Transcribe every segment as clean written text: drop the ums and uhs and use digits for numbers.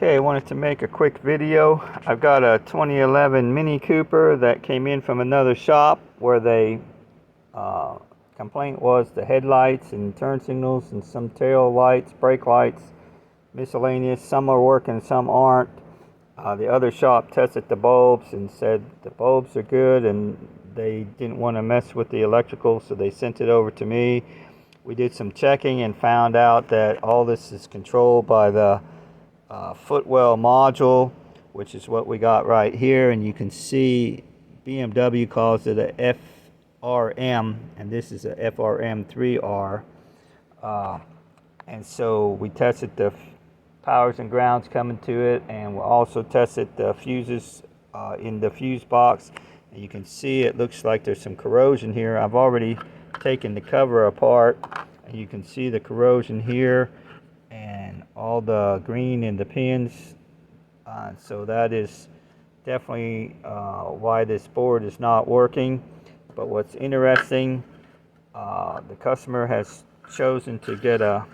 Okay, I wanted to make a quick video. I've got a 2011 Mini Cooper that came in from another shop where they complaint was the headlights and turn signals and some tail lights, brake lights, miscellaneous. Some are working, some aren't. The other shop tested the bulbs and said the bulbs are good, and they didn't want to mess with the electrical, so they sent it over to me. We did some checking and found out that all this is controlled by the Footwell module, which is what we got right here, and you can see BMW calls it a FRM, and this is a FRM 3R. And so we tested the powers and grounds coming to it, and we also tested the fuses in the fuse box. And you can see it looks like there's some corrosion here. I've already taken the cover apart, and you can see the corrosion here and all the green in the pins. So that is definitely why this board is not working. But what's interesting, the customer has chosen to get a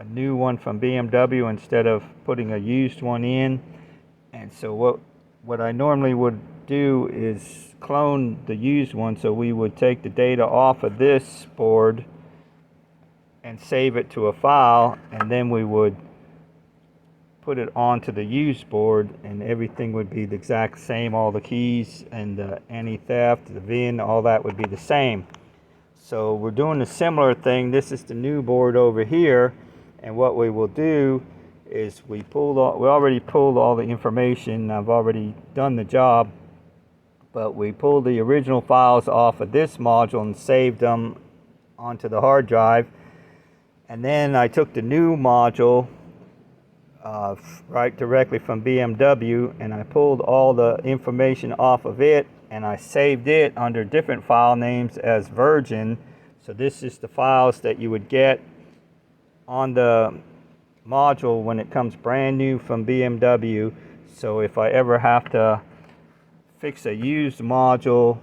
new one from BMW instead of putting a used one in. And so what I normally would do is clone the used one, so we would take the data off of this board and save it to a file, and then we would put it onto the used board, and everything would be the exact same. All the keys and the anti-theft, the VIN, all that would be the same. So we're doing a similar thing. This is the new board over here, and what we will do is we already pulled all the information. I've already done the job, but we pulled the original files off of this module and saved them onto the hard drive. And then I took the new module right directly from BMW, and I pulled all the information off of it, and I saved it under different file names as Virgin. So this is the files that you would get on the module when it comes brand new from BMW. So if I ever have to fix a used module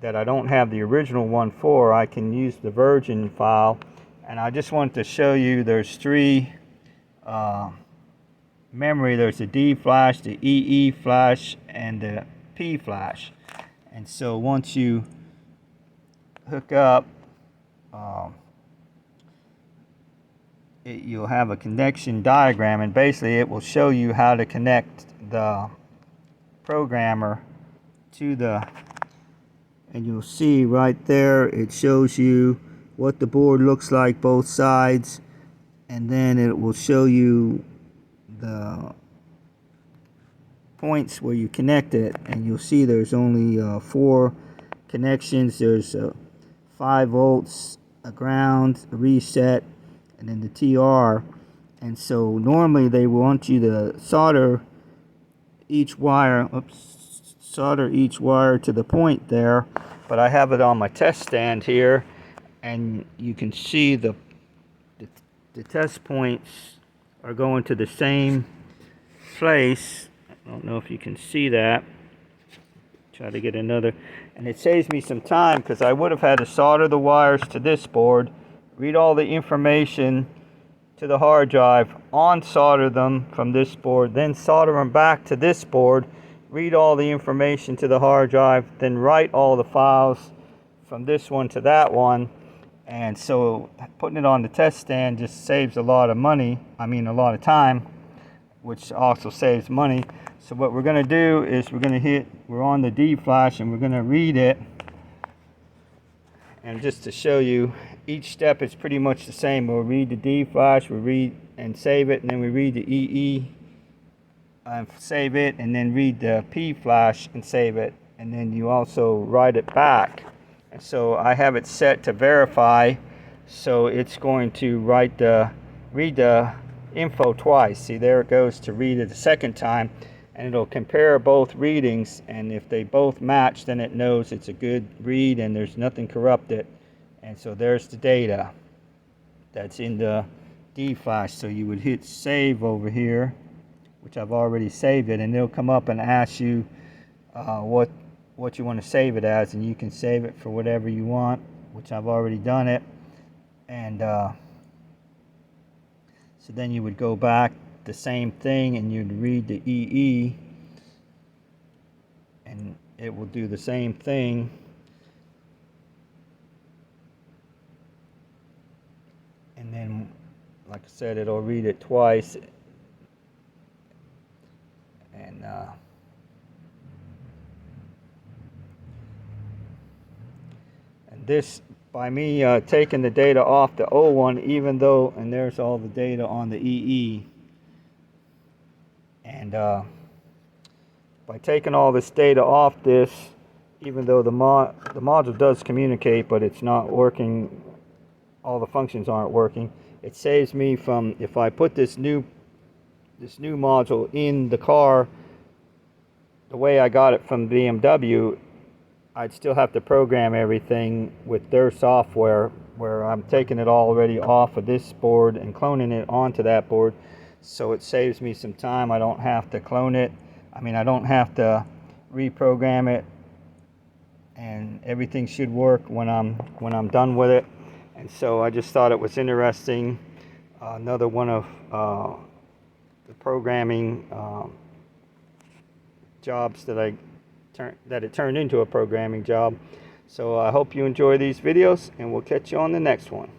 that I don't have the original one for, I can use the Virgin file. And I just wanted to show you there's three memory. There's the D flash, the EE flash, and the P flash. And so once you hook up, you'll have a connection diagram, and basically it will show you how to connect the programmer to the, and you'll see right there it shows you what the board looks like, both sides, and then it will show you the points where you connect it, and you'll see there's only 4 connections. There's 5 volts, a ground, a reset, and then the TR. And so normally they want you to solder each wire to the point there, but I have it on my test stand here, and you can see the test points are going to the same place. I don't know if you can see that. Try to get another, and it saves me some time because I would have had to solder the wires to this board, read all the information to the hard drive, solder them from this board, then solder them back to this board, read all the information to the hard drive, then write all the files from this one to that one. And so putting it on the test stand just saves a lot of money, a lot of time, which also saves money. So what we're going to do is we're on the D flash, and we're going to read it. And just to show you, each step is pretty much the same. We'll read the D flash, we read and save it, and then we read the EE and save it, and then read the P flash and save it, and then you also write it back. And so I have it set to verify, so it's going to read the info twice. See, there it goes to read it a second time, and it'll compare both readings, and if they both match, then it knows it's a good read and there's nothing corrupted. And so there's the data that's in the D flash. So you would hit save over here, which I've already saved it, and it'll come up and ask you what you want to save it as, and you can save it for whatever you want, which I've already done it. And so then you would go back the same thing, and you'd read the EE, and it will do the same thing. And then, like I said, it'll read it twice. And this, by me taking the data off the old one, even though, and there's all the data on the EE, and by taking all this data off this, even though the module does communicate, but it's not working, all the functions aren't working, it saves me from, if I put this new module in the car the way I got it from BMW, I'd still have to program everything with their software, where I'm taking it already off of this board and cloning it onto that board. So it saves me some time. I don't have to clone it. I don't have to reprogram it, and everything should work when I'm done with it. And so I just thought it was interesting. Another one of the programming jobs that it turned into a programming job. So I hope you enjoy these videos, and we'll catch you on the next one.